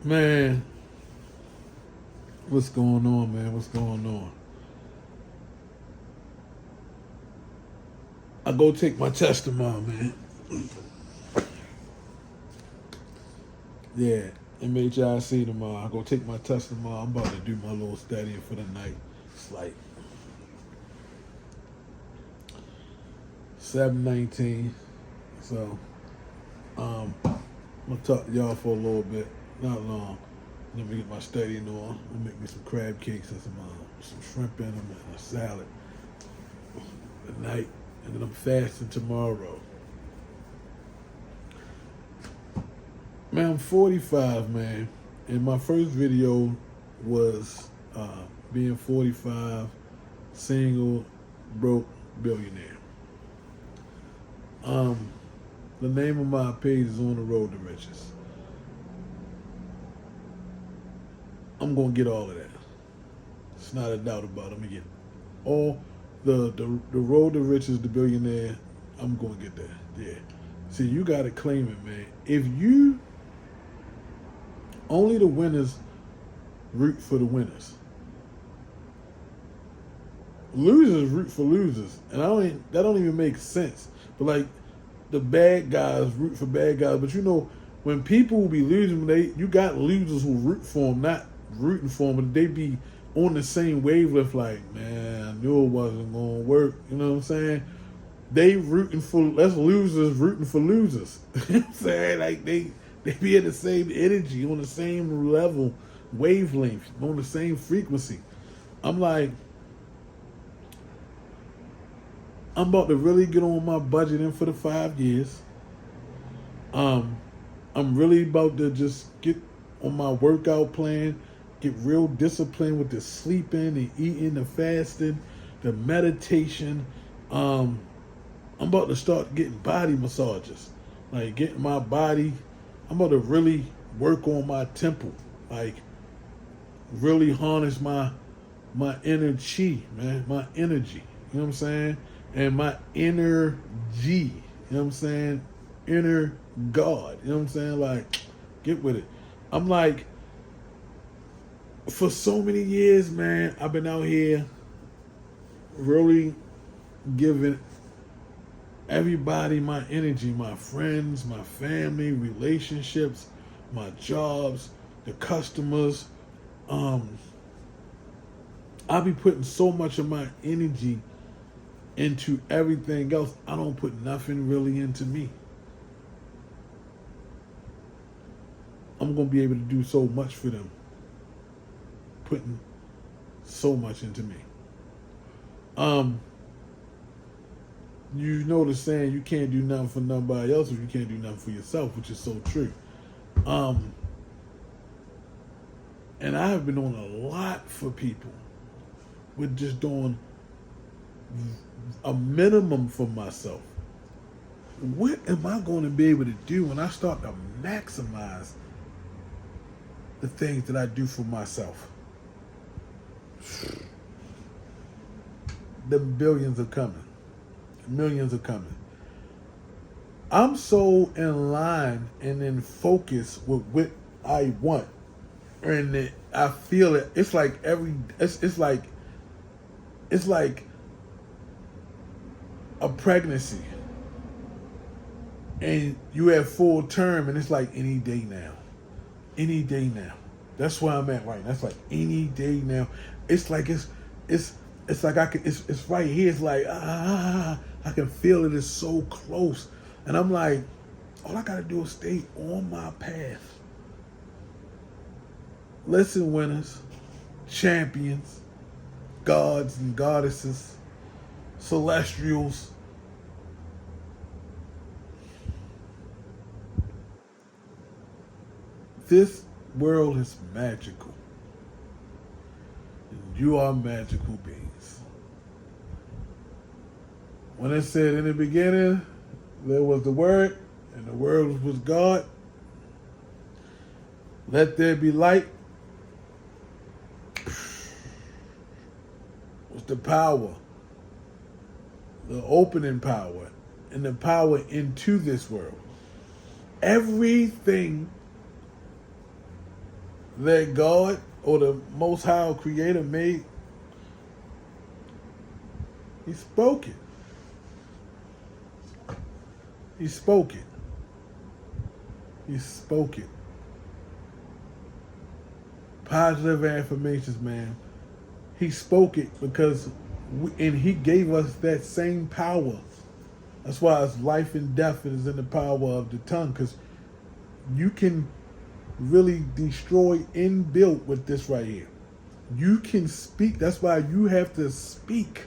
Man, what's going on, man? What's going on? I go take my test tomorrow, man. Yeah, MHIC tomorrow. I go take my test tomorrow. I'm about to do my little studying for the night. It's like 7:19. So, I'm gonna talk to y'all for a little bit. Not long. Let me get my studying on. I'm gonna make me some crab cakes and some shrimp in them and a salad at night. And then I'm fasting tomorrow. Man, I'm 45, man. And my first video was being 45, single, broke, billionaire. The name of my page is On the Road to Riches. I'm gonna get all of that. It's not a doubt about it. I'm gonna get all the road to riches, the billionaire. I'm gonna get that. Yeah. See, you gotta claim it, man. If you only the winners root for the winners. Losers root for losers, and that don't even make sense. But like the bad guys root for bad guys. But you know, when people will be losing, you got losers who root for them, not rooting for them, but they be on the same wavelength. Like, man, I knew it wasn't gonna work. You know what I'm saying? They rooting for that's losers rooting for losers. You know what I'm saying? Like they be in the same energy, on the same level, wavelength, on the same frequency. I'm like, I'm about to really get on my budgeting for the 5 years. I'm really about to just get on my workout plan, get real disciplined with the sleeping, the eating, the fasting, the meditation. I'm about to start getting body massages, like getting my body. I'm about to really work on my temple, like really harness my inner chi, man, my energy. You know what I'm saying? And my inner G. You know what I'm saying? Inner God. You know what I'm saying? Like, get with it. I'm like, for so many years, man, I've been out here really giving everybody my energy, my friends, my family, relationships, my jobs, the customers. I be putting so much of my energy into everything else. I don't put nothing really into me. I'm going to be able to do so much for them, putting so much into me. You know the saying, you can't do nothing for nobody else if you can't do nothing for yourself, which is so true. And I have been doing a lot for people with just doing a minimum for myself. What am I going to be able to do when I start to maximize the things that I do for myself? The billions are coming. Millions are coming. I'm so in line and in focus with what I want. And I feel it. It's like it's like a pregnancy. And you have full term, and it's like any day now. Any day now. That's where I'm at right now. That's like any day now. It's like it's like I can. It's right here. It's like I can feel it. It's so close, and I'm like, all I gotta do is stay on my path. Listen, winners, champions, gods and goddesses, celestials. This world is magical. And you are magical beings. When it said in the beginning, there was the Word, and the Word was God. Let there be light. Was the power, the opening power, and the power into this world. Everything that God or the Most High or Creator made, He spoke it. He spoke it. He spoke it. Positive affirmations, man. He spoke it because, and He gave us that same power. That's why it's life and death is in the power of the tongue, because you can really destroy and build with this right here. You can speak. That's why you have to speak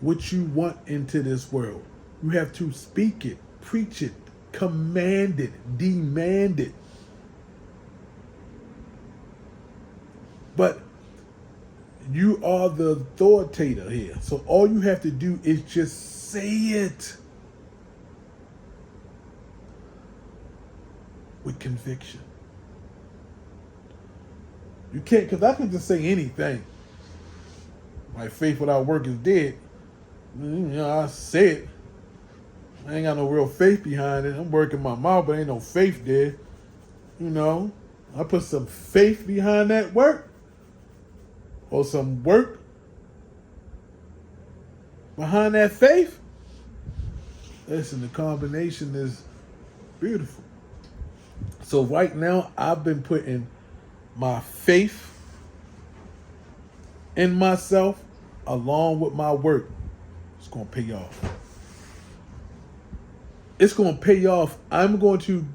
what you want into this world. You have to speak it, preach it, command it, demand it. But you are the authoritator here. So all you have to do is just say it with conviction. You can't, because I can just say anything. My faith without work is dead. I say it. I ain't got no real faith behind it. I'm working my mouth, but ain't no faith there. I put some faith behind that work. Or some work behind that faith. Listen, the combination is beautiful. So right now, I've been putting my faith in myself along with my work. It's going to pay off. It's going to pay off. I'm going to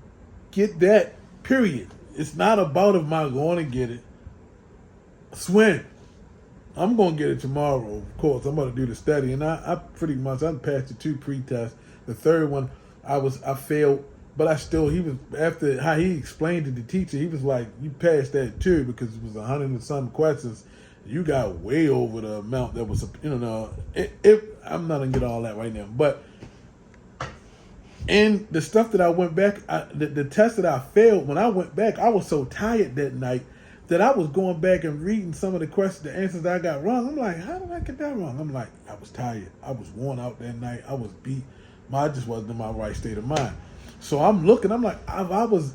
get that, period. It's not about if I'm going to get it. Swim. I'm going to get it tomorrow, of course. I'm going to do the study. And I pretty much, I passed the 2 pre-tests. The third one, I failed. But after how he explained to the teacher, he was like, you passed that too, because it was 100 and some questions. You got way over the amount that was, I'm not going to get all that right now. But and the stuff that I went back, the test that I failed, when I went back, I was so tired that night that I was going back and reading some of the questions, the answers that I got wrong. I'm like, how did I get that wrong? I'm like, I was tired. I was worn out that night. I was beat. I just wasn't in my right state of mind. So I'm looking, I'm like, I was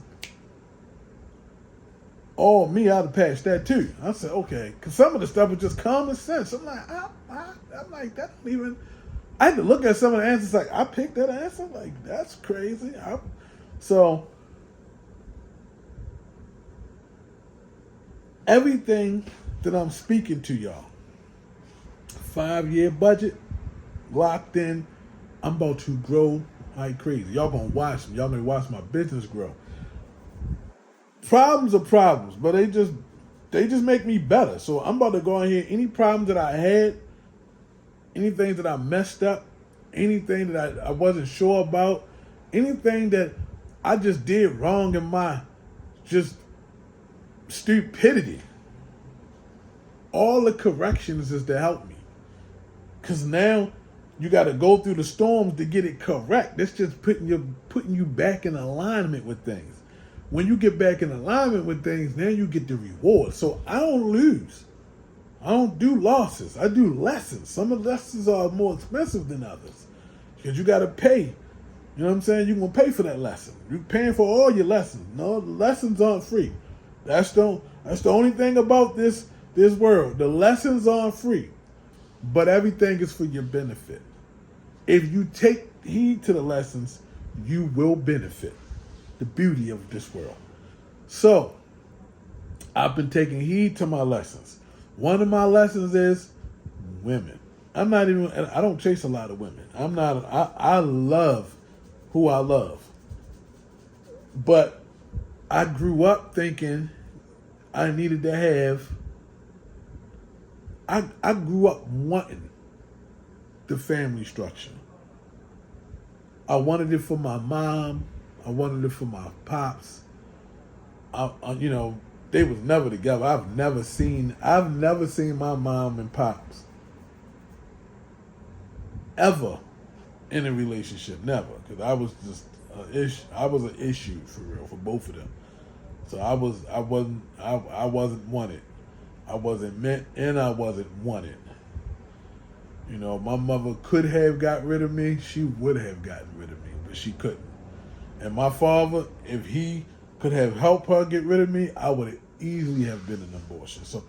all me, I'd have passed that too. I said, okay, because some of the stuff was just common sense. I'm like, I'm like, that don't even, I had to look at some of the answers like, I picked that answer? Like, that's crazy. So everything that I'm speaking to y'all, 5-year budget, locked in, I'm about to grow like crazy. Y'all gonna watch me. Y'all gonna watch my business grow. Problems are problems, but they just make me better. So I'm about to go in here. Any problems that I had, anything that I messed up, anything that I wasn't sure about, anything that I just did wrong in my just stupidity, all the corrections is to help me. Because now you got to go through the storms to get it correct. That's just putting you back in alignment with things. When you get back in alignment with things, then you get the reward. So I don't lose. I don't do losses. I do lessons. Some of the lessons are more expensive than others because you got to pay. You know what I'm saying? You're going to pay for that lesson. You're paying for all your lessons. No, the lessons aren't free. That's the only thing about this world. The lessons aren't free, but everything is for your benefit. If you take heed to the lessons, you will benefit. The beauty of this world. So, I've been taking heed to my lessons. One of my lessons is women. I don't chase a lot of women. I love who I love. But I grew up thinking I needed to have, I grew up wanting the family structure. I wanted it for my mom. I wanted it for my pops. They was never together. I've never seen my mom and pops ever in a relationship. Never, because I was just I was an issue for real for both of them. So I wasn't wanted. I wasn't meant, and I wasn't wanted. My mother could have got rid of me. She would have gotten rid of me, but she couldn't. And my father, if he could have helped her get rid of me, I would have easily have been an abortion. So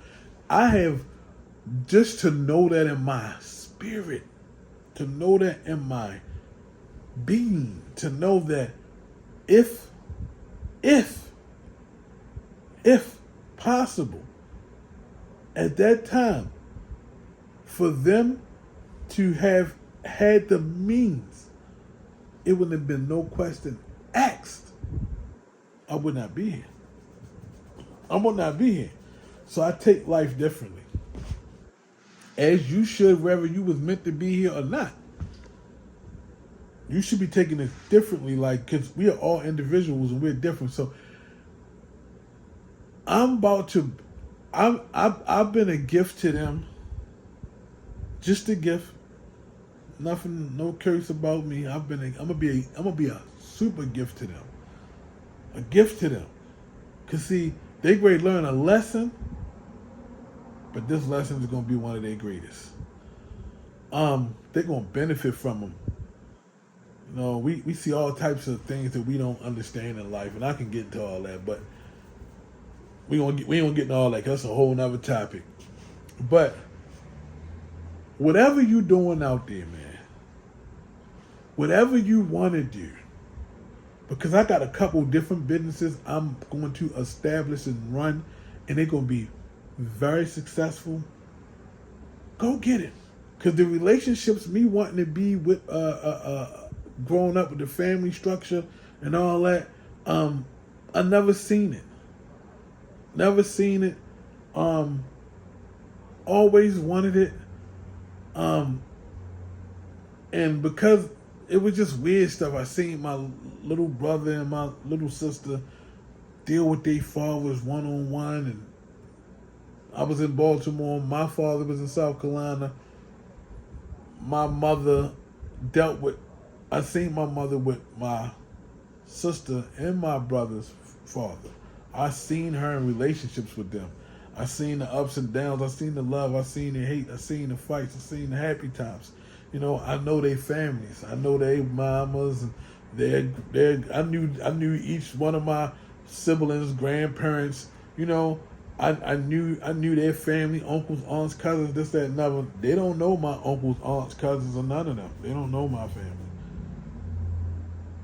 I have, just to know that in my spirit, to know that in my being, to know that if if possible, at that time, for them to have had the means, it would have been no question asked. I would not be here. I would not be here. So I take life differently. As you should, whether you was meant to be here or not. You should be taking it differently, like, because we are all individuals and we're different. So I've been a gift to them. Just a gift. Nothing, no curse about me. I'm gonna be a super gift to them. A gift to them. Cause see, they great learn a lesson, but this lesson is gonna be one of their greatest. They're gonna benefit from them. You know, we see all types of things that we don't understand in life, and I can get into all that, but we don't get into all that. 'Cause that's a whole nother topic. But whatever you doing out there, man, whatever you want to do, because I got a couple different businesses I'm going to establish and run, and they're going to be very successful. Go get it. Because the relationships, me wanting to be with, growing up with the family structure and all that, I never seen it. Never seen it. Always wanted it. And because it was just weird stuff, I seen my little brother and my little sister deal with their fathers one-on-one, and I was in Baltimore, my father was in South Carolina. My mother I seen my mother with my sister and my brother's father. I seen her in relationships with them. I seen the ups and downs. I seen the love. I seen the hate. I seen the fights. I seen the happy times. You know, I know their families. I know their mamas and I knew each one of my siblings, grandparents. You know, I knew their family, uncles, aunts, cousins, this, that, and other. They don't know my uncles, aunts, cousins, or none of them. They don't know my family.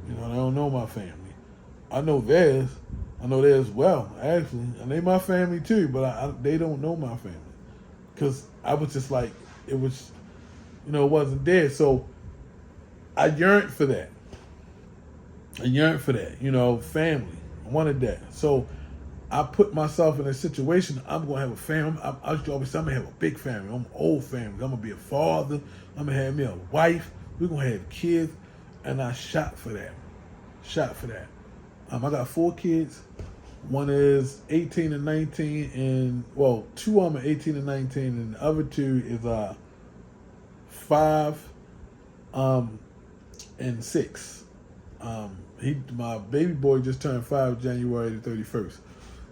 You know, they don't know my family. I know theirs. I know theirs well, actually. And they my family too, but they don't know my family. Because I was just like, it was, you know, it wasn't there. So I yearned for that. You know, family. I wanted that. So I put myself in a situation, I'm going to have a family. I used to always say, I'm going to have a big family. I'm an old family. I'm going to be a father. I'm going to have me a wife. We're going to have kids. And I shot for that. I got 4 kids. One is 18 and 19, and well, 2 of them are 18 and 19, and the other 2 is 5 and 6. My baby boy just turned 5 January the 31st.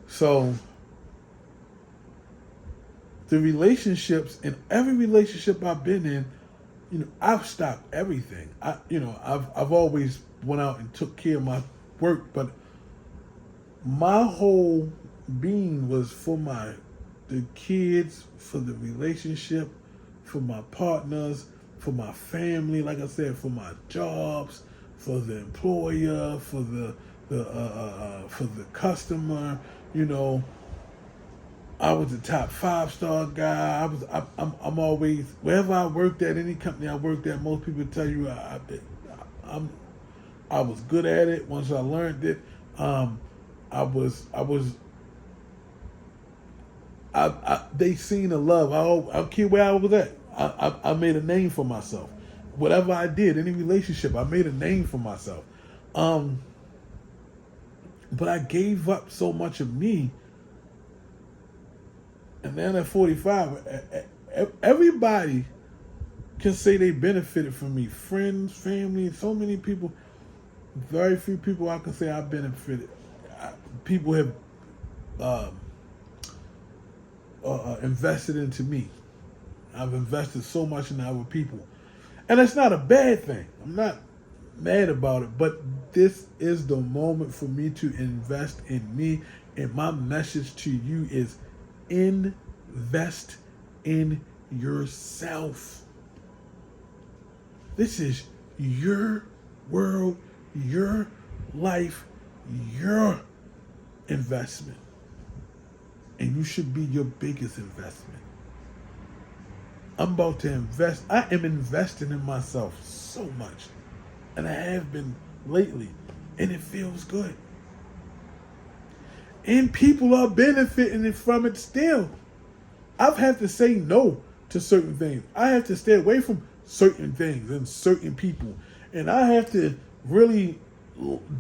So the relationships, in every relationship I've been in, you know, I've stopped everything. I've always went out and took care of my work, but my whole being was for the kids, for the relationship, for my partners, for my family, like I said, for my jobs, for the employer, for the customer. You know, I was a top 5-star guy. I'm always, wherever I worked at, any company I worked at, most people tell you I was good at it. Once I learned it, they seen the love. I don't care where I was at. I made a name for myself. Whatever I did, any relationship, I made a name for myself. But I gave up so much of me. And then at 45, everybody can say they benefited from me. Friends, family, so many people. Very few people I can say I benefited. People have invested into me. I've invested so much in other people, and it's not a bad thing. mad about it, but this is the moment for me to invest in me. And my message to you is invest in yourself. This is your world, your life, your investment. And you should be your biggest investment. I'm about to invest. I am investing in myself so much. And I have been lately. And it feels good. And people are benefiting from it still. I've had to say no to certain things. I have to stay away from certain things and certain people. And I have to really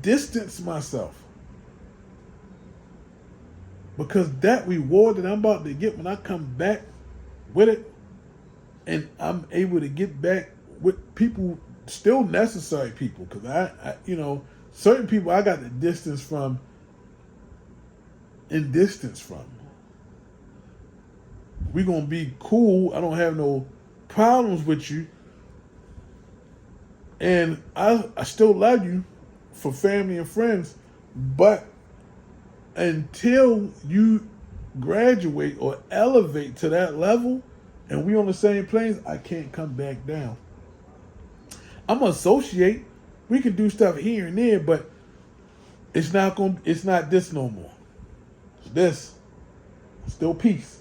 distance myself. Because that reward that I'm about to get when I come back with it, and I'm able to get back with people, still necessary people. Because I certain people I got the distance from and distance from. We're going to be cool. I don't have no problems with you. And I still love you for family and friends. But until you graduate or elevate to that level and we on the same planes, I can't come back down. I'm going to associate. We can do stuff here and there, but it's not this no more. It's this. Still peace.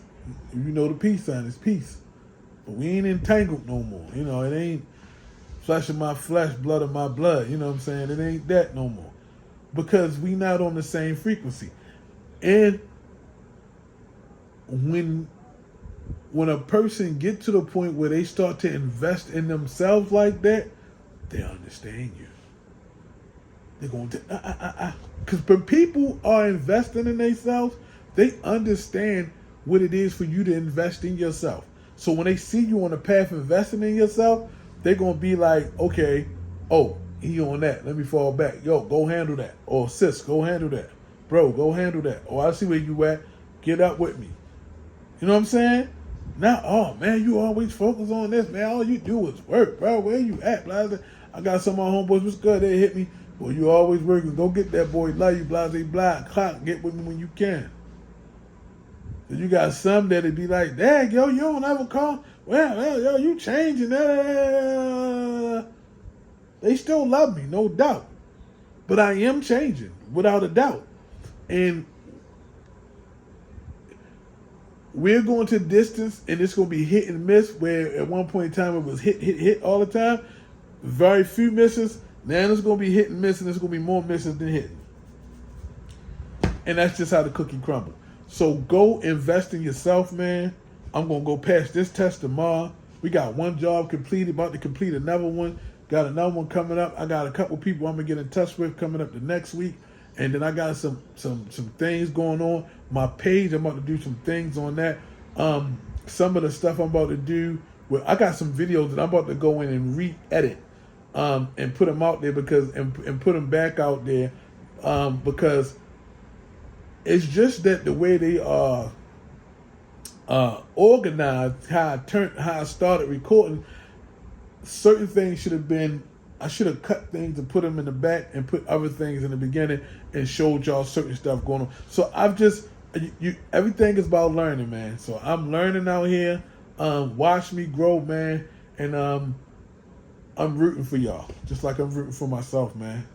You know the peace sign is peace. But we ain't entangled no more. It ain't flesh of my flesh, blood of my blood. You know what I'm saying? It ain't that no more. Because we not on the same frequency. And when a person get to the point where they start to invest in themselves like that, they understand you. They're going to, because when people are investing in themselves, they understand what it is for you to invest in yourself. So when they see you on the path of investing in yourself, they're going to be like, okay, oh, he on that. Let me fall back. Yo, go handle that. Or sis, go handle that. Bro, go handle that. Or I see where you at. Get up with me. You know what I'm saying? Now, oh, man, you always focus on this, man. All you do is work, bro. Where you at, blah? I got some of my homeboys. What's good? They hit me. Well, you always working. Go get that boy. Love you, blah, blah. Clock. Get with me when you can. And you got some that'd be like, dang, yo, you don't ever call. Well, yo, you changing. They still love me, no doubt. But I am changing, without a doubt. And we're going to distance, and it's going to be hit and miss, where at one point in time it was hit all the time. Very few misses. Now it's going to be hit and miss, and it's going to be more misses than hitting. And that's just how the cookie crumbles. So go invest in yourself, man. I'm going to go pass this test tomorrow. We got one job completed, about to complete another one. Got another one coming up. I got a couple people I'm going to get in touch with coming up the next week. And then I got some things going on. My page, I'm about to do some things on that. Some of the stuff I'm about to do, I got some videos that I'm about to go in and re-edit and put them out there and put them back out there because it's just that the way they are organized, how I started recording, certain things should have been, I should have cut things and put them in the back and put other things in the beginning and showed y'all certain stuff going on. So everything is about learning, man. So I'm learning out here. Watch me grow, man. And I'm rooting for y'all, just like I'm rooting for myself, man.